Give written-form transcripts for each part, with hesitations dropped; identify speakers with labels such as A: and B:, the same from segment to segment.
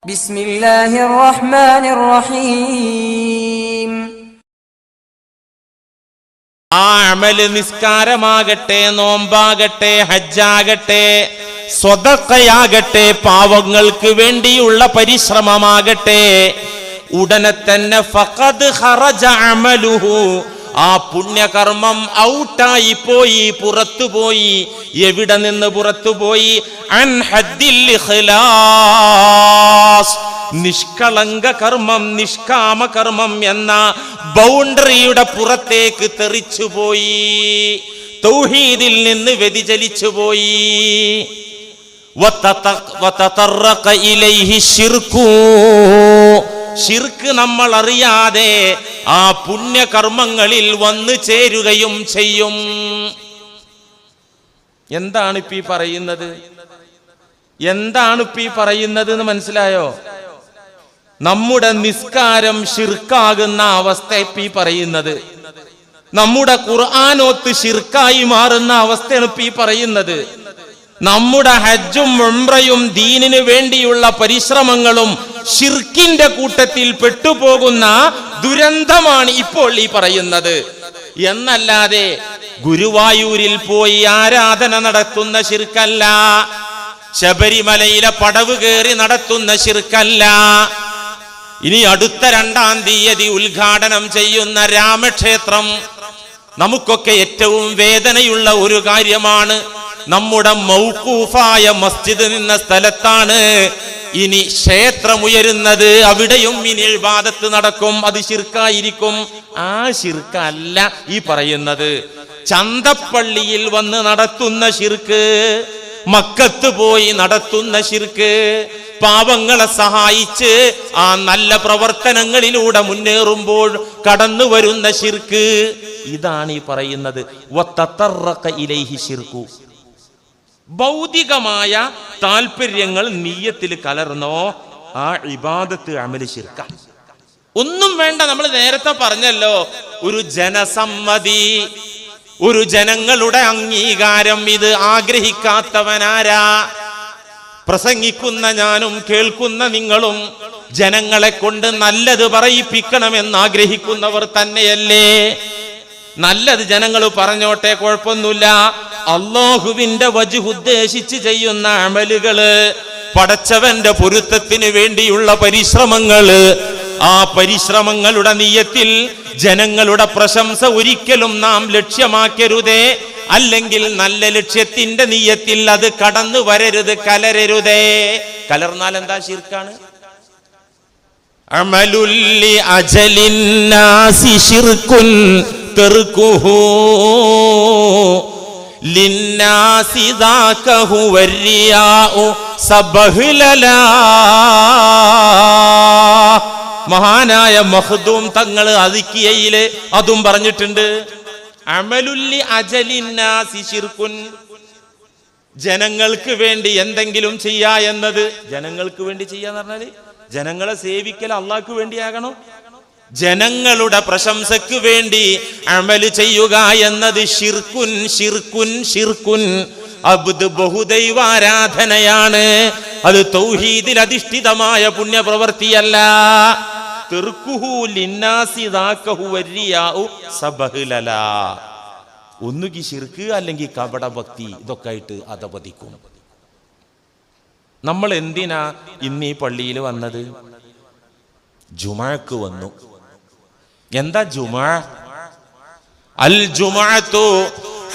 A: ബിസ്മില്ലാഹിർ റഹ്മാനിർ റഹീം.
B: ആ അമല് നിസ്കാരമാകട്ടെ, നോമ്പാകട്ടെ, ഹജ്ജാകട്ടെ, സ്വദഖയാകട്ടെ, പാവങ്ങൾക്ക് വേണ്ടിയുള്ള പരിശ്രമമാകട്ടെ, ഉടനെ തന്നെ ഫഖദ് ഖറജ അമലുഹു, ആ പുണ്യകർമ്മം ഔട്ടായി പോയി, പുറത്തുപോയി. എവിടെ നിന്ന് പുറത്തുപോയി? അൻ ഹദ്ദിൽ ഇഖ്ലാസ്, നിഷ്കളങ്ക കർമ്മം, നിഷ്കാമ കർമ്മം എന്ന ബൗണ്ടറിയുടെ പുറത്തേക്ക് തെറിച്ചുപോയി, തൗഹീദിൽ നിന്ന് വ്യതിചലിച്ചുപോയി. വതതറഖ ഇലൈഹി ശിർകു, ശിർക്ക് നമ്മൾ അറിയാതെ ആ പുണ്യകർമ്മങ്ങളിൽ വന്നു ചേരുകയും ചെയ്യും. എന്താണ് ഇപ്പീ പറയുന്നത്? എന്താണ് ഇപ്പീ പറയുന്നത് എന്ന് മനസ്സിലായോ? നമ്മുടെ നിസ്കാരം ശിർക്കാകുന്ന അവസ്ഥ ഇപ്പീ പറയുന്നത്. നമ്മുടെ ഖുർആനോത്ത് ശിർക്കായി മാറുന്ന അവസ്ഥയാണ് ഇപ്പീ പറയുന്നത്. നമ്മുടെ ഹജ്ജും ഉംറയും ദീനിനു വേണ്ടിയുള്ള പരിശ്രമങ്ങളും ശിർക്കിന്റെ കൂട്ടത്തിൽ പെട്ടുപോകുന്ന ദുരന്തമാണ് ഇപ്പോൾ ഈ പറയുന്നത്. എന്നല്ലാതെ ഗുരുവായൂരിൽ പോയി ആരാധന നടത്തുന്ന ശിർക്കല്ല, ശബരിമലയിലെ പടവ് കയറി നടത്തുന്ന ശിർക്കല്ല, ഇനി അടുത്ത 2-ാം തീയതി ഉദ്ഘാടനം ചെയ്യുന്ന രാമക്ഷേത്രം നമുക്കൊക്കെ ഏറ്റവും വേദനയുള്ള ഒരു കാര്യമാണ്. നമ്മുടെ മൗഖൂഫായ മസ്ജിദ് നിന്ന സ്ഥലത്താണ് ഇനി ക്ഷേത്രമുയരുന്നത്. അവിടെയും ഇനി ഇബാദത്ത് നടക്കും. അത് ശിർക്കായിരിക്കും. ആ ശിർക്കല്ല ഈ പറയുന്നത്. ചന്തപ്പള്ളിയിൽ വന്ന് നടത്തുന്ന ശിർക്ക്, മക്കത്ത് പോയി നടത്തുന്ന ശിർക്ക്, പാവങ്ങളെ സഹായിച്ച് ആ നല്ല പ്രവർത്തനങ്ങളിലൂടെ മുന്നേറുമ്പോൾ കടന്നു വരുന്ന ശിർക്ക്, ഇതാണ് ഈ പറയുന്നത്. വതതറഖ ഇലൈഹി ശിർകു, ഭൗതികമായ താല്പര്യങ്ങൾ നിയ്യത്തിൽ കലർന്നോ ആ ഇബാദത്ത് അമല് ശിർക്ക. ഒന്നും വേണ്ട. നമ്മൾ നേരത്തെ പറഞ്ഞല്ലോ, ഒരു ജനസമ്മതി, ഒരു ജനങ്ങളുടെ അംഗീകാരം ഇത് ആഗ്രഹിക്കാത്തവനാരാ? പ്രസംഗിക്കുന്ന ഞാനും കേൾക്കുന്ന നിങ്ങളും ജനങ്ങളെ കൊണ്ട് നല്ലത് പറയിപ്പിക്കണമെന്ന് ആഗ്രഹിക്കുന്നവർ തന്നെയല്ലേ? നല്ലത് ജനങ്ങൾ പറഞ്ഞോട്ടെ, കുഴപ്പമൊന്നുമില്ല. അല്ലാഹുവിന്റെ വജ്ഹ് ഉദ്ദേശിച്ച് ചെയ്യുന്ന അമലുകള്, പടച്ചവന്റെ പൊരുത്തത്തിന് വേണ്ടിയുള്ള പരിശ്രമങ്ങള്, ആ പരിശ്രമങ്ങളുടെ നിയ്യത്തിൽ ജനങ്ങളുടെ പ്രശംസ ഒരിക്കലും നാം ലക്ഷ്യമാക്കരുതേ. അല്ലെങ്കിൽ നല്ല ലക്ഷ്യത്തിന്റെ നിയ്യത്തിൽ അത് കടന്നു വരരുത്, കലരരുതേ. കലർന്നാൽ എന്താ ശിർക്കാണ്? അമലുല്ലി അജലിൻ നാസി ശിർകുൻ തർകുഹു ലിന്നാസി ദാകഹു വരിയാഉ സബഹ്ലലാ. മഹാനായ മഖ്ദൂം തങ്ങൾ അദിക്കിയയില് അതും പറഞ്ഞിട്ടുണ്ട്. അമലുല്ലി അജലിന്നാസി ശിർകുൻ, ജനങ്ങൾക്ക് വേണ്ടി എന്തെങ്കിലും ചെയ്യാ എന്നത്. ജനങ്ങൾക്ക് വേണ്ടി ചെയ്യാന്ന് പറഞ്ഞാല് ജനങ്ങളെ സേവിക്കൽ അള്ളാഹ്ക്ക് വേണ്ടിയാകണോ? ജനങ്ങളുടെ പ്രശംസക്ക് വേണ്ടി അമല് ചെയ്യുക എന്നത് ശിർകുൻ, ശിർകുൻ, ശിർകുൻ. അബ്ദ് ബഹുദൈവാരാധനയാണ്. അത് തൗഹീദിൽ അധിഷ്ഠിതമായ പുണ്യപ്രവൃത്തിയല്ല. തർക്കുഹു ലിന്നാസി ദാകഹു വരിയാഉ സബഹ്ലലാ. ഒന്നുകിൽ ശിർക്ക് അല്ലെങ്കിൽ കപടഭക്തി, ഇതൊക്കെ ആയിട്ട് അധപതിക്കും. നമ്മൾ എന്തിനാ ഇന്ന് ഈ പള്ളിയിൽ വന്നത്? ജുമുഅക്ക് വന്നു. എന്താ ജുമുഅ? അൽ ജുമുഅത്തു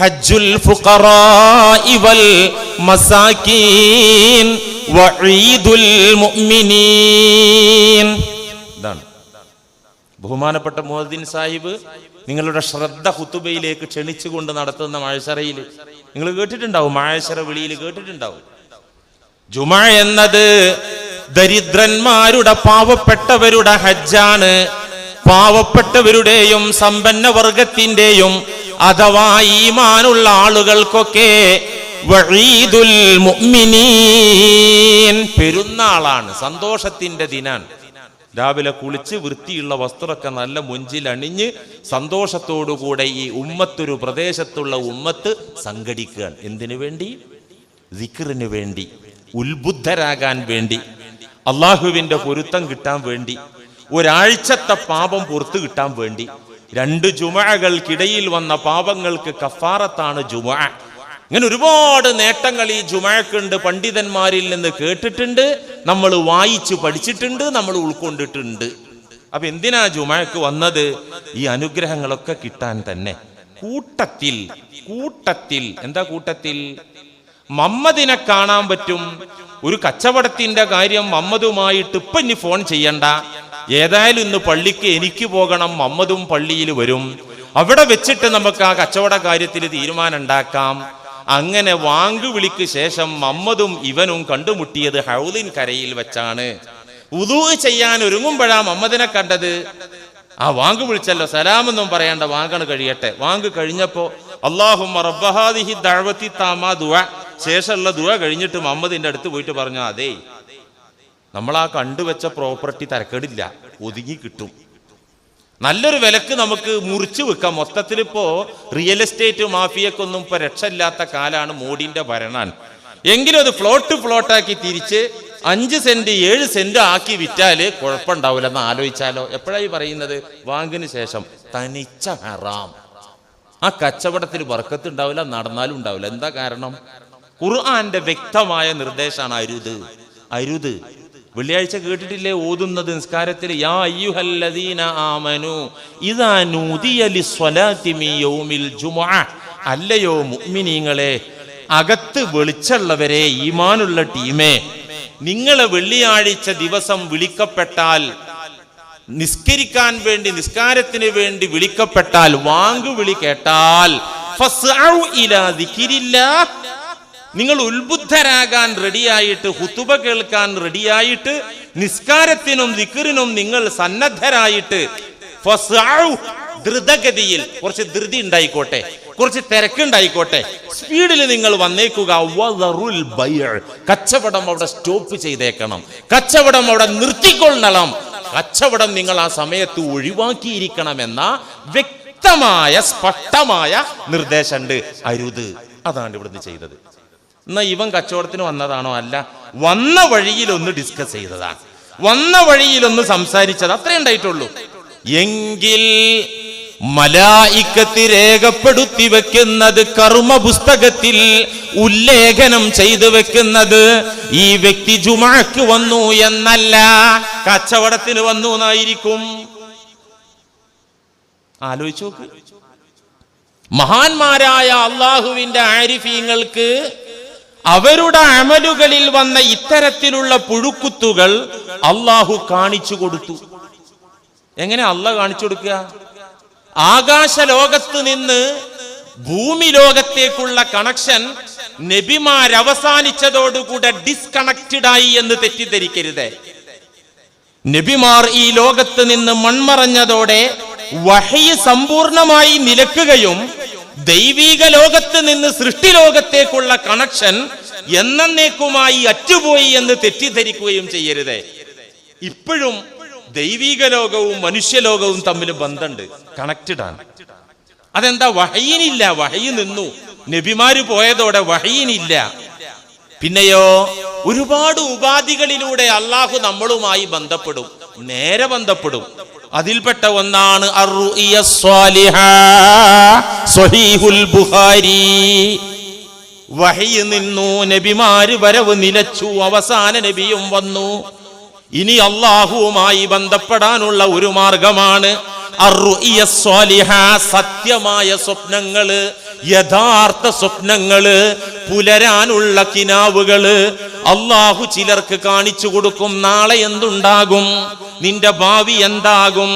B: ഹജ്ജുൽ ഫുഖറാഇ വൽ മസാകീൻ വഈദുൽ മുഅ്മിനീൻ. ഇതാണ് ബഹുമാനപ്പെട്ട മുഅദ്ദിൻ സാഹിബ് നിങ്ങളുടെ ശ്രദ്ധ ഖുതുബയിലേക്ക് ക്ഷണിച്ചുകൊണ്ട് നടത്തുന്ന മഅ്ശറയിൽ നിങ്ങൾ കേട്ടിട്ടുണ്ടാവും. മഅ്ശറ വിളിയിൽ കേട്ടിട്ടുണ്ടാവും. ജുമുഅ എന്നത് ദരിദ്രന്മാരുടെ, പാവപ്പെട്ടവരുടെ ഹജ്ജാണ്. പാവപ്പെട്ടവരുടെയും സമ്പന്ന വർഗത്തിന്റെയും അഥവാ ഈമാനുള്ള ആളുകൾക്കൊക്കെ വഈദുൽ മുഅ്മിനീൻ, പെരുന്നാളാണ്, സന്തോഷത്തിന്റെ ദിനാണ്. രാവിലെ കുളിച്ച് വൃത്തിയുള്ള വസ്ത്രമൊക്കെ നല്ല മുഞ്ചിൽ അണിഞ്ഞ് സന്തോഷത്തോടുകൂടെ ഈ ഉമ്മത്തൊരു പ്രദേശത്തുള്ള ഉമ്മത്ത് സംഘടിക്കുകയാണ്. എന്തിനു വേണ്ടി? ദിക്റിന് വേണ്ടി, ഉത്ബുദ്ധരാകാൻ വേണ്ടി. അള്ളാഹുവിന്റെ പൊരുത്തം കിട്ടാൻ വേണ്ടി, ഒരാഴ്ചത്തെ പാപം പുറത്തു കിട്ടാൻ വേണ്ടി 2 ജുമഅകൾക്കിടയിൽ വന്ന പാപങ്ങൾക്ക് കഫാറത്താണ് ജുമഅ. ഇങ്ങനെ ഒരുപാട് നേട്ടങ്ങൾ ഈ ജുമഅക്കുണ്ട്. പണ്ഡിതന്മാരിൽ നിന്ന് കേട്ടിട്ടുണ്ട്, നമ്മൾ വായിച്ചു പഠിച്ചിട്ടുണ്ട്, നമ്മൾ ഉൾക്കൊണ്ടിട്ടുണ്ട്. അപ്പൊ എന്തിനാ ജുമഅക്ക് വന്നത്? ഈ അനുഗ്രഹങ്ങളൊക്കെ കിട്ടാൻ തന്നെ. കൂട്ടത്തിൽ എന്താ കൂട്ടത്തിൽ? മമ്മദിനെ കാണാൻ പറ്റും. ഒരു കച്ചവടത്തിന്റെ കാര്യം മമ്മദുമായിട്ട് ഇപ്പൊ ഇനി ഫോൺ ചെയ്യണ്ട, ഏതായാലും ഇന്ന് പള്ളിക്ക് എനിക്ക് പോകണം, മമ്മദും പള്ളിയിൽ വരും, അവിടെ വെച്ചിട്ട് നമുക്ക് ആ കച്ചവട കാര്യത്തിൽ തീരുമാനം ഉണ്ടാക്കാം. അങ്ങനെ വാങ്കുവിളിക്ക് ശേഷം മമ്മദും ഇവനും കണ്ടുമുട്ടിയത് ഹൗലിൻ കരയിൽ വെച്ചാണ്. വുദൂ ചെയ്യാൻ ഒരുങ്ങുമ്പോഴാ മമ്മദിനെ കണ്ടത്. ആ വാങ്ക് വിളിച്ചല്ലോ, സലാമൊന്നും പറയണ്ട, വാങ്ങാണ് കഴിയട്ടെ. വാങ്ക് കഴിഞ്ഞപ്പോ അല്ലാഹുമ്മ റബ്ബ ഹാദിഹി ദഅവതി താമാ ദുആ, ശേഷമുള്ള ദുആ കഴിഞ്ഞിട്ട് മുഹമ്മദിന്റെ അടുത്ത് പോയിട്ട് പറഞ്ഞു, അതേ നമ്മളാ കണ്ടുവെച്ച പ്രോപ്പർട്ടി തരക്കേടില്ല, ഒതുങ്ങി കിട്ടും, നല്ലൊരു വിലക്ക് നമുക്ക് മുറിച്ചു വെക്കാം. മൊത്തത്തിലിപ്പോ റിയൽ എസ്റ്റേറ്റ് മാഫിയക്കൊന്നും ഇപ്പൊ രക്ഷയില്ലാത്ത കാലാണ് മോഡിന്റെ ഭരണാൻ. എങ്കിലും അത് ഫ്ലോട്ടാക്കി തിരിച്ച് 5 സെന്റ് 7 സെന്റ് ആക്കി വിറ്റാല് കുഴപ്പമുണ്ടാവില്ലെന്ന് ആലോചിച്ചാലോ. എപ്പോഴായി പറയുന്നത്? വാങ്ങിന് ശേഷം. തനിച്ച ഹറാം. ആ കച്ചവടത്തിൽ ബർക്കത്ത് ഉണ്ടാവില്ല, നടന്നാലും ഉണ്ടാവില്ല. എന്താ കാരണം? ഖുർആന്റെ വ്യക്തമായ നിർദ്ദേശമാണ് അരുത്. വെള്ളിയാഴ്ച കേട്ടിട്ടില്ലേ ഓതുന്നത് നിസ്കാരത്തിൽ? യാ അയ്യുഹല്ലദീന ആമനു ഇദാ നൂദിയ ലിസ്വലാത്തി മിൻ യൗമിൽ ജുമുഅ. അല്ലയോ മുഅ്മിനീങ്ങളെ, അകത്ത് വെളിച്ചമുള്ളവരെ, ഈമാനുള്ള ടീമേ, നിങ്ങളെ വെള്ളിയാഴ്ച ദിവസം വിളിക്കപ്പെട്ടാൽ, നിസ്കരിക്കാൻ വേണ്ടി, നിസ്കാരത്തിന് വേണ്ടി വിളിക്കപ്പെട്ടാൽ, വാങ്കുവിളി കേട്ടാൽ, ഫസ്അഉ ഇലാ ദിക്രില്ലാഹ്, നിങ്ങൾ ഉത്ബുദ്ധരാകാൻ റെഡിയായിട്ട്, ഹുതുബ കേൾക്കാൻ റെഡിയായിട്ട്, നിസ്കാരത്തിനും ദിക്റിനും നിങ്ങൾ സന്നദ്ധരായിട്ട്, ഫസ്അഉ, ദ്രുതഗതിയിൽ, കുറച്ച് ധൃതി ഉണ്ടായിക്കോട്ടെ, കുറച്ച് തിരക്കുണ്ടായിക്കോട്ടെ, സ്പീഡിൽ നിങ്ങൾ വന്നേക്കുക. വദറുൽ ബൈഅ, കച്ചവടം അവിടെ സ്റ്റോപ്പ് ചെയ്തേക്കണം, കച്ചവടം അവിടെ നിർത്തിക്കൊള്ളണം, കച്ചവടം നിങ്ങൾ ആ സമയത്ത് ഒഴിവാക്കിയിരിക്കണമെന്ന വ്യക്തമായ സ്പഷ്ടമായ നിർദ്ദേശമുണ്ട്. അരുത്. അതാണ് ഇവിടുന്ന് ചെയ്തത്. എന്നാ ഇവൻ കച്ചവടത്തിന് വന്നതാണോ? അല്ല, വന്ന വഴിയിൽ ഒന്ന് ഡിസ്കസ് ചെയ്തതാണ്, വന്ന വഴിയിൽ ഒന്ന് സംസാരിച്ചത്, അത്രേ ഉണ്ടായിട്ടുള്ളൂ. എങ്കിൽ മലായിക്കത്ത് രേഖപ്പെടുത്തി വെക്കുന്നത്, കർമ്മ പുസ്തകത്തിൽ ഉല്ലേഖനം ചെയ്തു വെക്കുന്നത് ഈ വ്യക്തി ജുമുഅക്ക് വന്നു എന്നല്ല, കച്ചവടത്തിന് വന്നു എന്നായിരിക്കും. ആലോചിച്ചു നോക്ക്. മഹാന്മാരായ അള്ളാഹുവിന്റെ ആരിഫീങ്ങൾക്ക് അവരുടെ അമലുകളിൽ വന്ന ഇത്തരത്തിലുള്ള പുഴുക്കുത്തുകൾ അള്ളാഹു കാണിച്ചു കൊടുത്തു. എങ്ങനെ അള്ളാഹ് കാണിച്ചു കൊടുക്കുക? ആകാശ ലോകത്ത് നിന്ന് ഭൂമി ലോകത്തേക്കുള്ള കണക്ഷൻ നബിമാരവസാനിച്ചതോടുകൂടെ ഡിസ്കണക്റ്റഡ് ആയി എന്ന് തെറ്റിദ്ധരിക്കരുത്. നബിമാർ ഈ ലോകത്ത് നിന്ന് മൺമറഞ്ഞതോടെ വഹയ് സമ്പൂർണമായി നിലക്കുകയും ദൈവിക ലോകത്ത് നിന്ന് സൃഷ്ടി ലോകത്തേക്കുള്ള കണക്ഷൻ എന്നേക്കുമായി അറ്റുപോയി എന്ന് തെറ്റിദ്ധരിക്കുകയും ചെയ്യരുത്. ഇപ്പോഴും ദൈവിക ലോകവും മനുഷ്യലോകവും തമ്മിൽ ബന്ധമുണ്ട്, കണക്റ്റഡ് ആണ്. അതെന്താ? വഹയിനില്ല, വഹയി നിന്നു. നബിമാര് പോയതോടെ വഹയിനില്ല. പിന്നെയോ ഒരുപാട് ഉപാധികളിലൂടെ അള്ളാഹു നമ്മളുമായി ബന്ധപ്പെടും, നേരെ ബന്ധപ്പെടും. അതിൽപ്പെട്ട ഒന്നാണ് അർറുഇയ സ്വാലിഹ, സ്വഹീഹുൽ ബുഖാരി. വഹയി നിന്നു, നബിമാര് വരവ് നിലച്ചു, അവസാന നബിയും വന്നു. ഇനി അള്ളാഹുവുമായി ബന്ധപ്പെടാനുള്ള ഒരു മാർഗമാണ് അർറുഇയ സ്വാലിഹ, സത്യമായ സ്വപ്നങ്ങള്, യഥാർത്ഥ സ്വപ്നങ്ങള്, പുലരാനുള്ള കിനാവുകള് അള്ളാഹു ചിലർക്ക് കാണിച്ചു കൊടുക്കും. നാളെ എന്തുണ്ടാകും, നിന്റെ ഭാവി എന്താകും,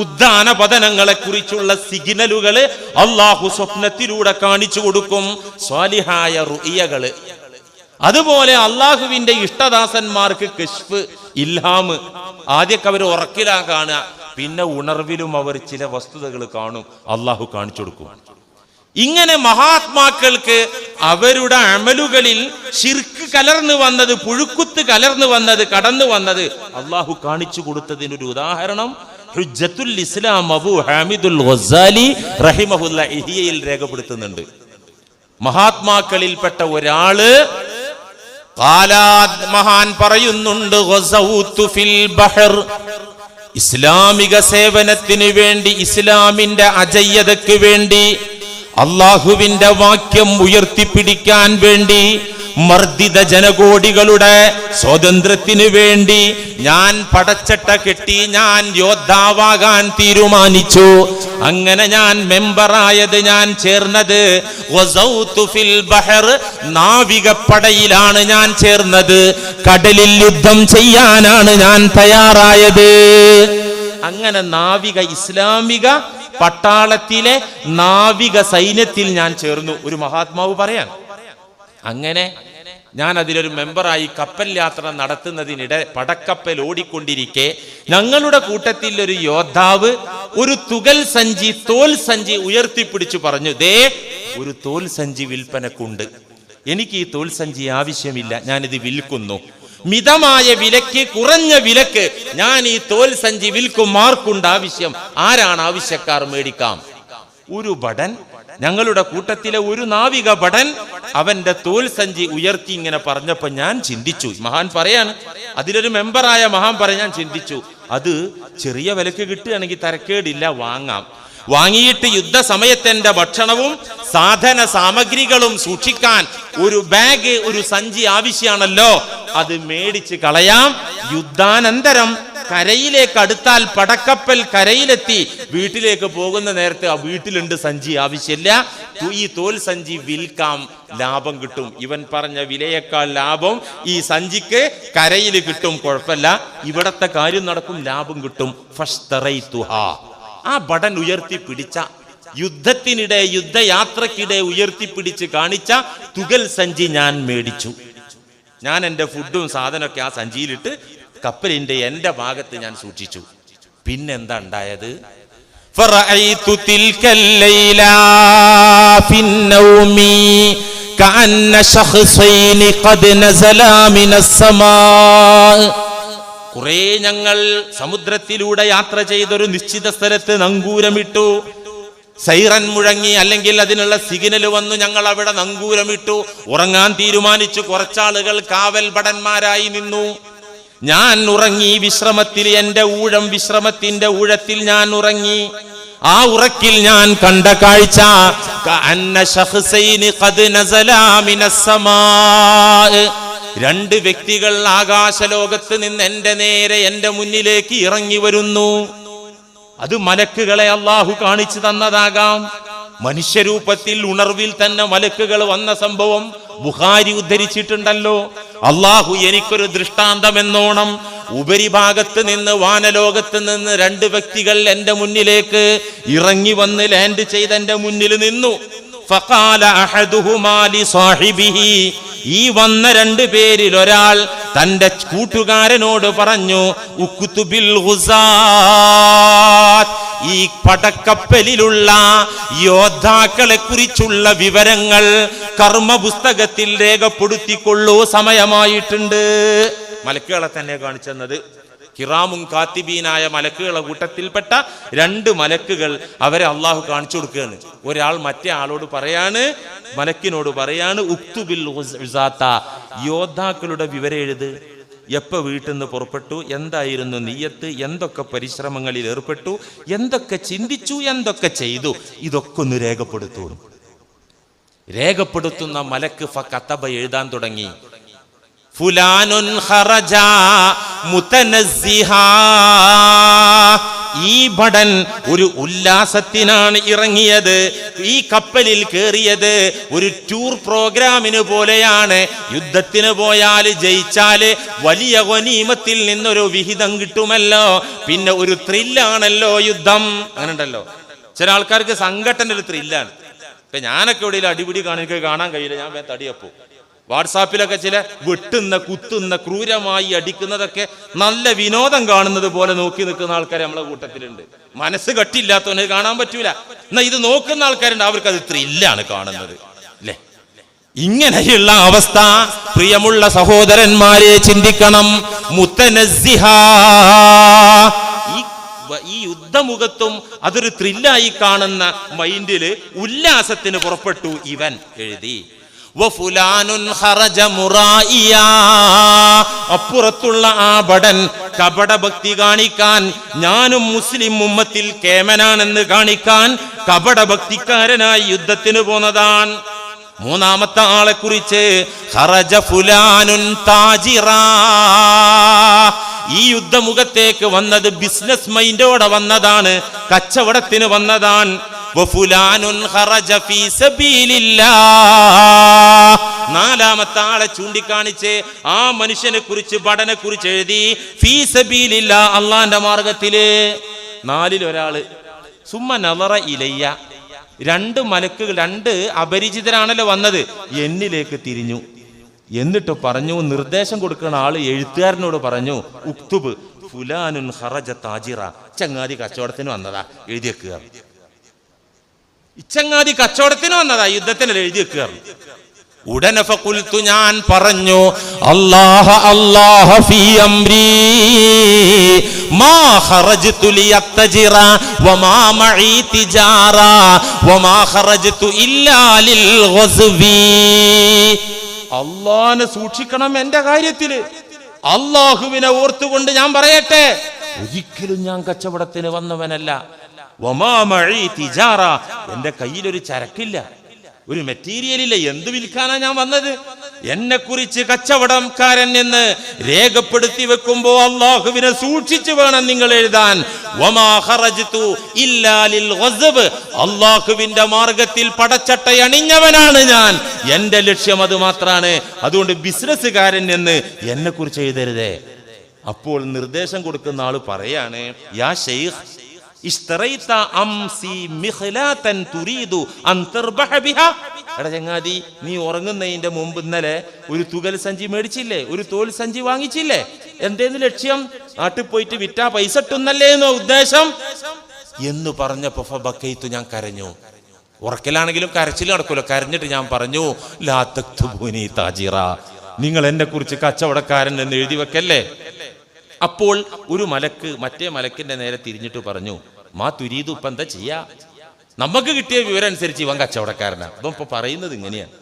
B: ഉദ്ധാന പതനങ്ങളെ കുറിച്ചുള്ള സിഗ്നലുകള് അള്ളാഹു സ്വപ്നത്തിലൂടെ കാണിച്ചു കൊടുക്കും. സ്വാലിഹായ റുഇയകള്. അതുപോലെ അള്ളാഹുവിന്റെ ഇഷ്ടദാസന്മാർക്ക് കശ്ഫ്, ഇൽഹാമ്. ആദ്യമൊക്കെ അവർ ഉറക്കിലാ കാണുക, പിന്നെ ഉണർവിലും അവർ ചില വസ്തുതകൾ കാണും, അള്ളാഹു കാണിച്ചു കൊടുക്കും. ഇങ്ങനെ മഹാത്മാക്കൾക്ക് അവരുടെ അമലുകളിൽ ശിർക്ക് കലർന്നു വന്നത്, പുഴുക്കുത്ത് കലർന്നു വന്നത്, കടന്നു വന്നത് അള്ളാഹു കാണിച്ചു കൊടുത്തതിനൊരു ഉദാഹരണം ഹുജ്ജത്തുൽ ഇസ്ലാം അബൂ ഹാമിദുൽ ഗസാലി റഹിമഹുല്ലാ ഇഹ്യയിൽ രേഖപ്പെടുത്തുന്നുണ്ട്. മഹാത്മാക്കളിൽപ്പെട്ട ഒരാള് മഹാൻ പറയുന്നുണ്ട്, ഗസൗതു ഫിൽ ബഹർ, ഇസ്ലാമിക സേവനത്തിന് വേണ്ടി, ഇസ്ലാമിന്റെ അജയ്യതയ്ക്ക് വേണ്ടി, അള്ളാഹുവിന്റെ വാക്യം ഉയർത്തിപ്പിടിക്കാൻ വേണ്ടി, മർദ്ദിത ജനകോടികളുടെ സ്വാതന്ത്ര്യത്തിന് വേണ്ടി ഞാൻ പടച്ചട്ട കെട്ടി ഞാൻ യോദ്ധാവാകാൻ തീരുമാനിച്ചു. അങ്ങനെ ഞാൻ മെമ്പറായത്, ഞാൻ ചേർന്നത് ഗസൗതു ഫിൽ ബഹർ, നാവികപ്പടയിലാണ് ഞാൻ ചേർന്നത്. കടലിൽ യുദ്ധം ചെയ്യാനാണ് ഞാൻ തയ്യാറായത്. അങ്ങനെ നാവിക, ഇസ്ലാമിക പട്ടാളത്തിലെ നാവിക സൈന്യത്തിൽ ഞാൻ ചേർന്നു. ഒരു മഹാത്മാവ് പറയാൻ. അങ്ങനെ ഞാൻ അതിലൊരു മെമ്പറായി കപ്പൽ യാത്ര നടത്തുന്നതിനിടെ പടക്കപ്പൽ ഓടിക്കൊണ്ടിരിക്കെ ഞങ്ങളുടെ കൂട്ടത്തിൽ ഒരു യോദ്ധാവ് ഒരു തുകൽ സഞ്ചി, തോൽ സഞ്ചി ഉയർത്തിപ്പിടിച്ചു പറഞ്ഞു, ദേ ഒരു തോൽ സഞ്ചി വിൽപ്പനക്കുണ്ട്. എനിക്ക് ഈ തോൽ സഞ്ചി ആവശ്യമില്ല, ഞാനിത് വിൽക്കുന്നു. മിതമായ വിലക്ക്, കുറഞ്ഞ വിലക്ക് ഞാൻ ഈ തോൽ സഞ്ചി വിൽക്കും. മാർക്കുണ്ട് ആവശ്യം? ആരാണ് ആവശ്യക്കാർ? മേടിക്കാം. ഒരു ഭടൻ, ഞങ്ങളുടെ കൂട്ടത്തിലെ ഒരു നാവിക ഭടൻ, അവന്റെ തോൽ സഞ്ചി ഉയർത്തി ഇങ്ങനെ പറഞ്ഞപ്പോ ഞാൻ ചിന്തിച്ചു. മഹാൻ പറയാണ്, അതിലൊരു മെമ്പറായ മഹാൻ പറയാൻ ചിന്തിച്ചു, അത് ചെറിയ വിലക്ക് കിട്ടുകയാണെങ്കിൽ തരക്കേടില്ല, വാങ്ങാം. വാങ്ങിയിട്ട് യുദ്ധസമയത്ത് എന്റെ ഭക്ഷണവും സാധന സാമഗ്രികളും സൂക്ഷിക്കാൻ ഒരു ബാഗ്, ഒരു സഞ്ചി ആവശ്യമാണല്ലോ, അത് മേടിച്ച് കളയാം. യുദ്ധാനന്തരം കരയിലേക്ക് അടുത്താൽ, പടക്കപ്പൽ കരയിലെത്തി വീട്ടിലേക്ക് പോകുന്ന നേരത്തെ ആ വീട്ടിലുണ്ട് സഞ്ചി, ആവശ്യമില്ല, ഈ തോൽ സഞ്ചി വിൽക്കാം, ലാഭം കിട്ടും. ഇവൻ പറഞ്ഞ വിലയേക്കാൾ ലാഭം ഈ സഞ്ചിക്ക് കരയിൽ കിട്ടും, കുഴപ്പമില്ല, ഇവിടത്തെ കാര്യം നടക്കും, ലാഭം കിട്ടും. ഫഷ്തറൈതുഹാ, ആ ഭടൻ ഉയർത്തിപ്പിടിച്ച, യുദ്ധത്തിനിടെ, യുദ്ധയാത്രക്കിടെ ഉയർത്തിപ്പിടിച്ച് കാണിച്ച തുകൽ സഞ്ചി ഞാൻ മേടിച്ചു. ഞാൻ എൻ്റെ ഫുഡും സാധനമൊക്കെ ആ സഞ്ചിയിലിട്ട് കപ്പലിന്റെ എന്റെ ഭാഗത്ത് ഞാൻ സൂക്ഷിച്ചു. പിന്നെന്താ ഉണ്ടായത്? ഫറഅയ്തു തിൽകൽ ലൈലാ ഫിന്നൗമി കഅന്ന ശഖ്സൈനി ഖദ് നസലാ മിനസ് സമാ. കുറേ ഞങ്ങൾ സമുദ്രത്തിലൂടെ യാത്ര ചെയ്തൊരു നിശ്ചിത സ്ഥലത്ത് നങ്കൂരമിട്ടു. സൈറൻ മുഴങ്ങി, അല്ലെങ്കിൽ അതിനുള്ള സിഗ്നൽ വന്നു, ഞങ്ങൾ അവിടെ നങ്കൂരമിട്ടു, ഉറങ്ങാൻ തീരുമാനിച്ചു. കുറച്ചാളുകൾ കാവൽ ഭടന്മാരായി നിന്നു. ഞാൻ ഉറങ്ങി വിശ്രമത്തിൽ, എന്റെ ഊഴം, വിശ്രമത്തിന്റെ ഊഴത്തിൽ ഞാൻ ഉറങ്ങി. ആ ഉറക്കിൽ ഞാൻ കണ്ട കാഴ്ച, കഅന്ന ശഖ്സൈനി ഖദ് നസലാ മിനസ് സമാ, രണ്ട് വ്യക്തികൾ ആകാശലോകത്ത് നിന്ന് എന്റെ നേരെ, എന്റെ മുന്നിലേക്ക് ഇറങ്ങി വരുന്നു. അത് മലക്കുകളെ അള്ളാഹു കാണിച്ചു തന്നതാകാം. മനുഷ്യരൂപത്തിൽ, ഉണർവിൽ തന്നെ മലക്കുകൾ വന്ന സംഭവം ബുഖാരി ഉദ്ധരിച്ചിട്ടുണ്ടല്ലോ. അള്ളാഹു എനിക്കൊരു ദൃഷ്ടാന്തം എന്നോണം ഉപരിഭാഗത്ത് നിന്ന്, വാനലോകത്ത് നിന്ന് രണ്ട് വ്യക്തികൾ എന്റെ മുന്നിലേക്ക് ഇറങ്ങി വന്ന് ലാൻഡ് ചെയ്ത് എന്റെ മുന്നിൽ നിന്നു. ഫഖാല അഹദുഹുമാ ലിസാഹിബിഹി, ഈ വന്ന രണ്ടു പേരിൽ ഒരാൾ തന്റെ കൂട്ടുകാരനോട് പറഞ്ഞു, ഉക്തുബിൽ ഗുസാത്ത്, ഈ പടക്കപ്പലിലുള്ള യോദ്ധാക്കളെ കുറിച്ചുള്ള വിവരങ്ങൾ കർമ്മപുസ്തകത്തിൽ രേഖപ്പെടുത്തിക്കൊള്ളൂ, സമയമായിട്ടുണ്ട്. മലക്കുകളെ തന്നെ കാണിച്ചെന്നത്. കിറാമും കാത്തിബീനായ മലക്കുകളെ കൂട്ടത്തിൽപ്പെട്ട രണ്ട് മലക്കുകൾ, അവരെ അള്ളാഹു കാണിച്ചു കൊടുക്കുകയാണ്. ഒരാൾ മറ്റേ ആളോട് പറയാണ്, മലക്കിനോട് പറയാണ്, ഉക്തുബിൽ ഗുസാത്ത, യോദ്ധാക്കളുടെ വിവരം എഴുത്. എപ്പോൾ വീട്ടിൽ നിന്ന് പുറപ്പെട്ടു, എന്തായിരുന്നു നിയ്യത്ത്, എന്തൊക്കെ പരിശ്രമങ്ങളിൽ ഏർപ്പെട്ടു, എന്തൊക്കെ ചിന്തിച്ചു, എന്തൊക്കെ ചെയ്തു, ഇതൊക്കെ ഒന്ന് രേഖപ്പെടുത്തൂ. രേഖപ്പെടുത്തുന്ന മലക്ക് ഫകതബ എഴുതാൻ തുടങ്ങി. ഫുലാനുൻ ഖറജ മുതനസ്സിഹാ, ഈ ഭടൻ ഒരു ഉല്ലാസത്തിനാണ് ഇറങ്ങിയത്, ഈ കപ്പലിൽ കയറിയത് ഒരു ടൂർ പ്രോഗ്രാമിന് പോലെയാണ്. യുദ്ധത്തിന് പോയാൽ ജയിച്ചാല് വലിയ ഗനീമത്തിൽ നിന്നൊരു വിഹിതം കിട്ടുമല്ലോ, പിന്നെ ഒരു ത്രില്ലാണല്ലോ യുദ്ധം. അങ്ങനെ ഉണ്ടല്ലോ ചില ആൾക്കാർക്ക്, സംഘടന ഒരു ത്രില്ലാണ്. ഇപ്പൊ ഞാനൊക്കെ എവിടെയും അടിപിടി കാണാൻ കഴിയില്ല, ഞാൻ തടിയപ്പോ. വാട്സാപ്പിലൊക്കെ ചില വെട്ടുന്ന, കുത്തുന്ന, ക്രൂരമായി അടിക്കുന്നതൊക്കെ നല്ല വിനോദം കാണുന്നത് പോലെ നോക്കി നിൽക്കുന്ന ആൾക്കാർ നമ്മളെ കൂട്ടത്തിലുണ്ട്. മനസ്സ് കട്ടില്ലാത്തവന് കാണാൻ പറ്റൂല. എന്നാ ഇത് നോക്കുന്ന ആൾക്കാരുണ്ട്, അവർക്ക് അത് ത്രില്ലാണ് കാണുന്നത്, അല്ലേ? ഇങ്ങനെയുള്ള അവസ്ഥ പ്രിയമുള്ള സഹോദരന്മാരെ ചിന്തിക്കണം. മുതനസ്സിഹാ, ഈ യുദ്ധമുഖത്തും അതൊരു ത്രില്ലായി കാണുന്ന മൈൻഡില് ഉല്ലാസത്തിന് പുറപ്പെട്ടു ഇവൻ എഴുതി. വഫുലാനുൻ ഖറജ മുറായിയാ, അപ്പുറത്തുള്ള ആ ഭടൻ കപടഭക്തി കാണിക്കാൻ, ഞാനും മുസ്ലിം ഉമ്മത്തിൽ കേമനാണെന്ന് കാണിക്കാൻ കപടഭക്തിക്കാരനായി യുദ്ധത്തിന് പോന്നതാണ്. മൂന്നാമത്തെ ആളെ കുറിച്ച് ഖറജ ഫുലാനുൻ താജിറാ, ഈ യുദ്ധമുഖത്തേക്ക് വന്നത് ബിസിനസ് മൈൻഡോടെ വന്നതാണ്, കച്ചവടത്തിന് വന്നതാണ്. വഫുലാനുൻ ഖറജ ഫീ സബീലില്ലാഹ്, നാലാമത്തെ ആളെ ചൂണ്ടിക്കാണിച്ച് ആ മനുഷ്യനെ കുറിച്ച് ഭടനെ കുറിച്ച് എഴുതി ഫീ സബീലില്ലാഹ്, അള്ളാന്റെ മാർഗത്തില്. നാലിൽ ഒരാള് സുമ്മ നളറ ഇലയ്യ, രണ്ട് മലക്കുകൾ, രണ്ട് അപരിചിതരാണല്ലോ വന്നത്, എന്നിലേക്ക് തിരിഞ്ഞു. എന്നിട്ട് പറഞ്ഞു, നിർദ്ദേശം കൊടുക്കുന്ന ആള് എഴുത്തുകാരനോട് പറഞ്ഞു, ഉക്തുബ് ഫുലാനുൻ ഖറജ താജിറ, ചങ്ങാതി കച്ചവടത്തിന് വന്നതാ, എഴുതി വെക്കുക. ഇച്ചങ്ങാതി കച്ചവടത്തിന് വന്നതാ, യുദ്ധത്തിന് എഴുതി വെക്കുക. ഉടനെ ഫഖുൽതു, ഞാൻ പറഞ്ഞു, അല്ലാഹ അല്ലാഹ ഫീ അംരി മാ ഖറജ്തു ലിയത്തജിറ വമാ മഈ തിജാറ വമാ ഖറജ്തു ഇല്ലാ ലിൽ ഗസ്വി. അല്ലാഹനെ സൂക്ഷിക്കണം എന്റെ കാര്യത്തില്, അല്ലാഹുവിനെ ഓർത്തുകൊണ്ട് ഞാൻ പറയട്ടെ, ഒരിക്കലും ഞാൻ കച്ചവടത്തിന് വന്നവനല്ല. വമാ മഈ തിജാറ, എന്റെ കയ്യിലൊരു ചരക്കില്ല, ഒരു മെറ്റീരിയൽ ഇല്ല, എന്ത് വിൽക്കാനാ ഞാൻ വന്നത്? എന്നെ കുറിച്ച് കച്ചവടക്കാരൻ എന്ന് രേഖപ്പെടുത്തി വെക്കുമ്പോ അള്ളാഹുവിനെ സൂക്ഷിച്ചു വേണം നിങ്ങൾ എഴുതാൻ. വമാ ഖറജ്തു ഇല്ലാ ലിൽ ഗസ്ബ്, അള്ളാഹുവിന്റെ മാർഗത്തിൽ പടച്ചട്ട അണിഞ്ഞവനാണ് ഞാൻ, എന്റെ ലക്ഷ്യം അത് മാത്രമാണ്. അതുകൊണ്ട് ബിസിനസ്സുകാരൻ എന്ന് എന്നെ കുറിച്ച് എഴുതരുതേ. അപ്പോൾ നിർദ്ദേശം കൊടുക്കുന്ന ആള് പറയാണ്, യാ ശൈഖ് ഇഷ്തറൈത അംസി മിഖ്ലാതൻ തുരീദു അൻ തർബഹ ബിഹാ. എടാ ചങ്ങാതി, നീ ഉറങ്ങുന്നതിന്റെ മുമ്പ് ഇന്നലെ ഒരു തുകൽ സഞ്ചി മേടിച്ചില്ലേ, ഒരു തോൽ സഞ്ചി വാങ്ങിച്ചില്ലേ? എന്തേന്ന് ലക്ഷ്യം? നാട്ടിൽ പോയിട്ട് വിറ്റാ പൈസ ഇട്ടുന്നല്ലേ എന്നോ ഉദ്ദേശം എന്ന് പറഞ്ഞപ്പോ ഫബക്കൈതു, ഞാൻ കരഞ്ഞു. ഉറക്കലാണെങ്കിലും കരച്ചിൽ നടക്കുമല്ലോ, കരഞ്ഞിട്ട് ഞാൻ പറഞ്ഞു, ലാ തക്തുബൂനി താജിറ, നിങ്ങൾ എന്നെ കുറിച്ച് കച്ചവടക്കാരൻ എന്ന് എഴുതി വെക്കല്ലേ. അപ്പോൾ ഒരു മലക്ക് മറ്റേ മലക്കിന്റെ നേരെ തിരിഞ്ഞിട്ട് പറഞ്ഞു, മാ തുരീദു, ഇപ്പൊ എന്താ ചെയ്യാ? നമുക്ക് കിട്ടിയ വിവരം അനുസരിച്ച് ഇവൻ കച്ചവടക്കാരനാ. അപ്പം ഇപ്പൊ പറയുന്നത് ഇങ്ങനെയാണ്.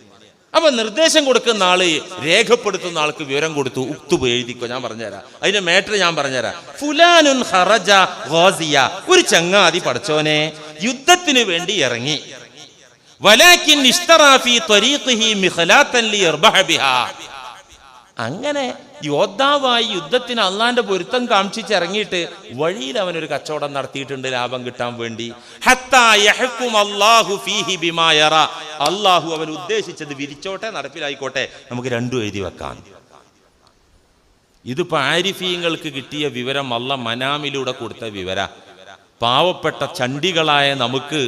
B: അപ്പൊ നിർദ്ദേശം കൊടുക്കുന്ന ആള് രേഖപ്പെടുത്തുന്ന ആൾക്ക് വിവരം കൊടുത്തു, ഉക്തുബ് എഴുതിക്കോ, ഞാൻ പറഞ്ഞുതരാം, അതിന്റെ മാറ്റർ ഞാൻ പറഞ്ഞുതരാം. ഫുലാനുൻ ഖറജ ഗാസിയ, ഒരു ചങ്ങാതി പടച്ചോനെ യുദ്ധത്തിന് വേണ്ടി ഇറങ്ങി. വലാകിൻ ഇഷ്തറാ ഫീ ത്വരീഖിഹി മിഖ്ലാതൻ ലിയർബഹ ബിഹാ, അങ്ങനെ യോദ്ധാവായി യുദ്ധത്തിന് അള്ളാന്റെ പൊരുത്തം കാംക്ഷിച്ച് ഇറങ്ങിയിട്ട് വഴിയിൽ അവനൊരു കച്ചവടം നടത്തിയിട്ടുണ്ട് ലാഭം കിട്ടാൻ വേണ്ടി. ഹത്താ യഹ്കും അല്ലാഹു ഫീഹി ബിമാ യറാ, അള്ളാഹു അവൻ ഉദ്ദേശിച്ചത് വിരിച്ചോട്ടെ, നടപ്പിലായിക്കോട്ടെ, നമുക്ക് രണ്ടും എഴുതി വെക്കാം. ഇതിപ്പോ ആരിഫീങ്ങൾക്ക് കിട്ടിയ വിവരം അള്ള മനാമിലൂടെ കൊടുത്ത വിവര. പാവപ്പെട്ട ചണ്ടികളായ നമുക്ക്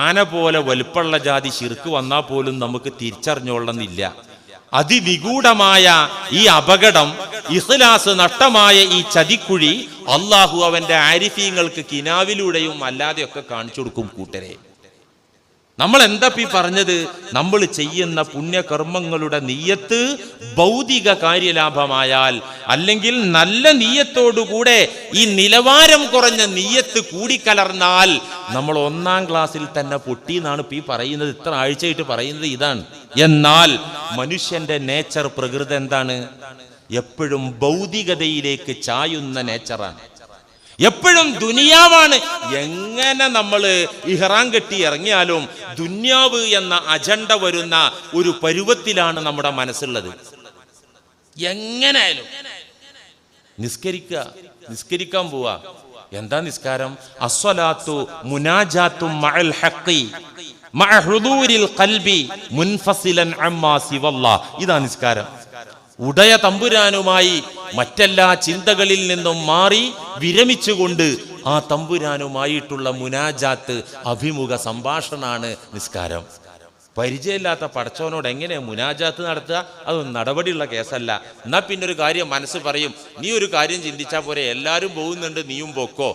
B: ആന പോലെ വലുപ്പമുള്ള ജാതി ശിർക്ക് വന്നാൽ പോലും നമുക്ക് തിരിച്ചറിഞ്ഞോളന്നില്ല. അതിനിഗൂഢമായ ഈ അപകടം, ഇഖ്ലാസ് നഷ്ടമായ ഈ ചതിക്കുഴി അള്ളാഹു അവന്റെ ആരിഫീങ്ങൾക്ക് കിനാവിലൂടെയും അല്ലാതെയൊക്കെ കാണിച്ചു കൊടുക്കും. കൂട്ടരെ, നമ്മൾ എന്താ പറഞ്ഞത്? നമ്മൾ ചെയ്യുന്ന പുണ്യകർമ്മങ്ങളുടെ നിയ്യത്ത് ഭൗതിക കാര്യലാഭമായാൽ, അല്ലെങ്കിൽ നല്ല നിയ്യത്തോടുകൂടെ ഈ നിലവാരം കുറഞ്ഞ നിയ്യത്ത് കൂടിക്കലർന്നാൽ നമ്മൾ 1-ാം ക്ലാസ്സിൽ തന്നെ പൊട്ടി എന്നാണ് പറയുന്നത്. ഇത്ര ആഴ്ചയായിട്ട് പറയുന്നത് ഇതാണ്. എന്നാൽ മനുഷ്യന്റെ നേച്ചർ, പ്രകൃതി എന്താണ്? എപ്പോഴും ഭൗതികതയിലേക്ക് ചായുന്ന നേച്ചറാണ്, എപ്പോഴും ദുനിയാവാണ്. എങ്ങനെ നമ്മൾ ഇഹ്റാം കെട്ടി ഇറങ്ങിയാലും ദുന്യാവ് എന്ന അജണ്ട വരുന്ന ഒരു പരുവത്തിലാണ് നമ്മുടെ മനസ്സുള്ളത്. എങ്ങനെയായാലും നിസ്കരിക്കാൻ പോവാ. എന്താ നിസ്കാരം? അസ്വലാത്തു മുനാജാത്തും മഅൽ ഹഖി മഅ ഹുദൂരിൽ ഖൽബി മുൻഫസിലൻ അമ്മാ സിവല്ലാഹ്. ഇതാ നിസ്കാരം. ഉടയ തമ്പുരാനുമായി മറ്റെല്ലാ ചിന്തകളിൽ നിന്നും മാറി വിരമിച്ചുകൊണ്ട് ആ തമ്പുരാനുമായിട്ടുള്ള മുനാജാത്ത്, അഭിമുഖ സംഭാഷണമാണ് നിസ്കാരം. പരിചയമില്ലാത്ത പടച്ചവനോട് എങ്ങനെ മുനാജാത്ത് നടത്തുക? അതൊന്നും നടപടിയുള്ള കേസല്ല. എന്നാ പിന്നെ ഒരു കാര്യം മനസ്സ് പറയും, നീ ഒരു കാര്യം ചിന്തിച്ചാൽ പോരെ, എല്ലാവരും പോകുന്നുണ്ട്, നീയും പോക്കോ.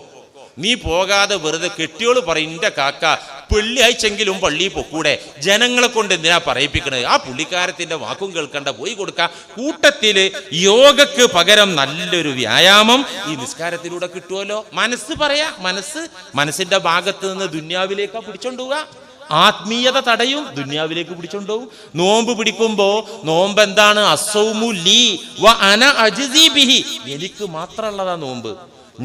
B: നീ പോകാതെ വെറുതെ കെട്ടിയോള് പറയും, ഇന്റെ കാക്ക വെള്ളിയാഴ്ചെങ്കിലും പള്ളിയിൽ പൊക്കൂടെ, ജനങ്ങളെ കൊണ്ട് എന്തിനാ പറയിപ്പിക്കണത്? ആ പുള്ളിക്കാരത്തിന്റെ വാക്കും കേൾക്കണ്ട, പോയി കൊടുക്ക. കൂട്ടത്തില് യോഗക്ക് പകരം നല്ലൊരു വ്യായാമം ഈ നിസ്കാരത്തിലൂടെ കിട്ടുമല്ലോ. മനസ്സ് പറയാ, മനസ്സിന്റെ ഭാഗത്ത് നിന്ന് ദുന്യാവിലേക്കാ പിടിച്ചോണ്ടുക. ആത്മീയത തടയും, ദുന്യാവിലേക്ക് പിടിച്ചോണ്ടുപോകും. നോമ്പ് പിടിക്കുമ്പോ നോമ്പ് എന്താണ്? അസ്സൗമു ലീ വ അന അജ്സി ബിഹി, എനിക്ക് മാത്രമുള്ളതാ നോമ്പ്,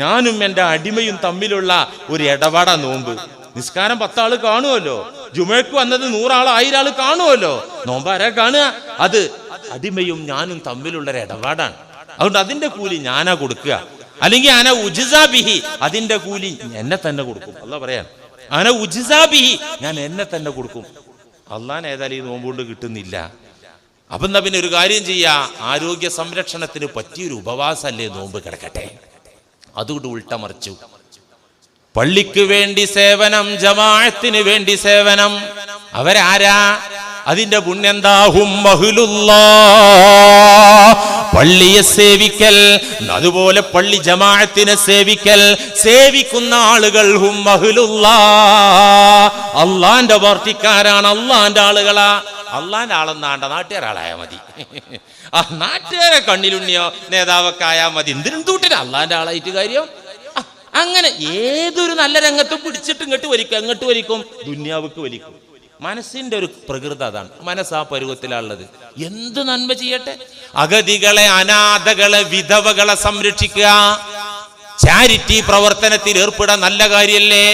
B: ഞാനും എൻ്റെ അടിമയും തമ്മിലുള്ള ഒരു ഇടപാടാ നോമ്പ്. നിസ്കാരം 10 ആള് കാണുമല്ലോ, ജുമയ്ക്ക് വന്നത് 100 ആൾ 1000 ആള് കാണുമല്ലോ, നോമ്പ് ആരാ കാണുക? അത് അടിമയും ഞാനും തമ്മിലുള്ള ഒരു ഇടപാടാണ്. അതുകൊണ്ട് അതിന്റെ കൂലി ഞാനാ കൊടുക്കുക. അല്ലെങ്കിൽ അന ഉജ്സാ ബിഹി, അതിന്റെ കൂലി എന്നെ തന്നെ കൊടുക്കും. അല്ലാഹ് പറയാൻ, അന ഉജ്സാ ബിഹി, ഞാൻ എന്നെ തന്നെ കൊടുക്കും. അള്ളാൻ ഏതായാലും ഈ നോമ്പ് കൊണ്ട് കിട്ടുന്നില്ല. അപ്പൊ എന്നാ പിന്നെ ഒരു കാര്യം ചെയ്യാ, ആരോഗ്യ സംരക്ഷണത്തിന് പറ്റിയൊരു ഉപവാസമല്ലേ നോമ്പ്, കിടക്കട്ടെ. അതുകൊണ്ട് ഉൾട്ടമറിച്ചു. പള്ളിക്ക് വേണ്ടി സേവനം, ജമാഅത്തിന് വേണ്ടി സേവനം, അവരാരാ? അതിന്റെ പുണ്യെന്താ? ഹും അഹ്ലുല്ലാഹ്, പള്ളിയെ സേവിക്കൽ, അതുപോലെ പള്ളി ജമാഅത്തിനെ സേവിക്കൽ, സേവിക്കുന്ന ആളുകൾ ഹും അഹ്ലുല്ലാഹ്, അള്ളാന്റെ പാർട്ടിക്കാരാണ്, അള്ളാന്റെ ആളുകളാ. അള്ളാന്റെ ആളെന്നാണ്ട നാട്ടുകാരാളായാ മതി. ആ നാട്ടുകാരെ കണ്ണിലുണ്ണിയോ നേതാവൊക്കെ ആയാ മതി. എന്തിനും തൂട്ടിന് അള്ളാന്റെ ആളായിട്ട് കാര്യം. അങ്ങനെ ഏതൊരു നല്ല രംഗത്തും പിടിച്ചിട്ട് ഇങ്ങോട്ട് വലിക്കും, അങ്ങോട്ട് വലിക്കും, ദുന്യാവുക്ക് വലിക്കും. മനസ്സിന്റെ ഒരു പ്രകൃതി അതാണ്. മനസ്സാ പരുവത്തിലുള്ളത്. എന്ത് നന്മ ചെയ്യട്ടെ, അഗതികളെ, അനാഥകളെ, വിധവകളെ സംരക്ഷിക്കുക, ചാരിറ്റി പ്രവർത്തനത്തിൽ ഏർപ്പെടാൻ നല്ല കാര്യല്ലേ.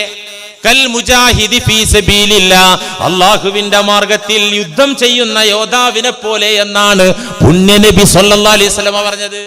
B: കൽ മുജാഹിദി ഫീ സബീലില്ലാഹ്, അല്ലാഹുവിന്റെ മാർഗത്തിൽ യുദ്ധം ചെയ്യുന്ന യോദ്ധാവിനെ പോലെ എന്നാണ് പുണ്യ നബി സല്ലല്ലാഹു അലൈഹി വസല്ലം പറഞ്ഞത്.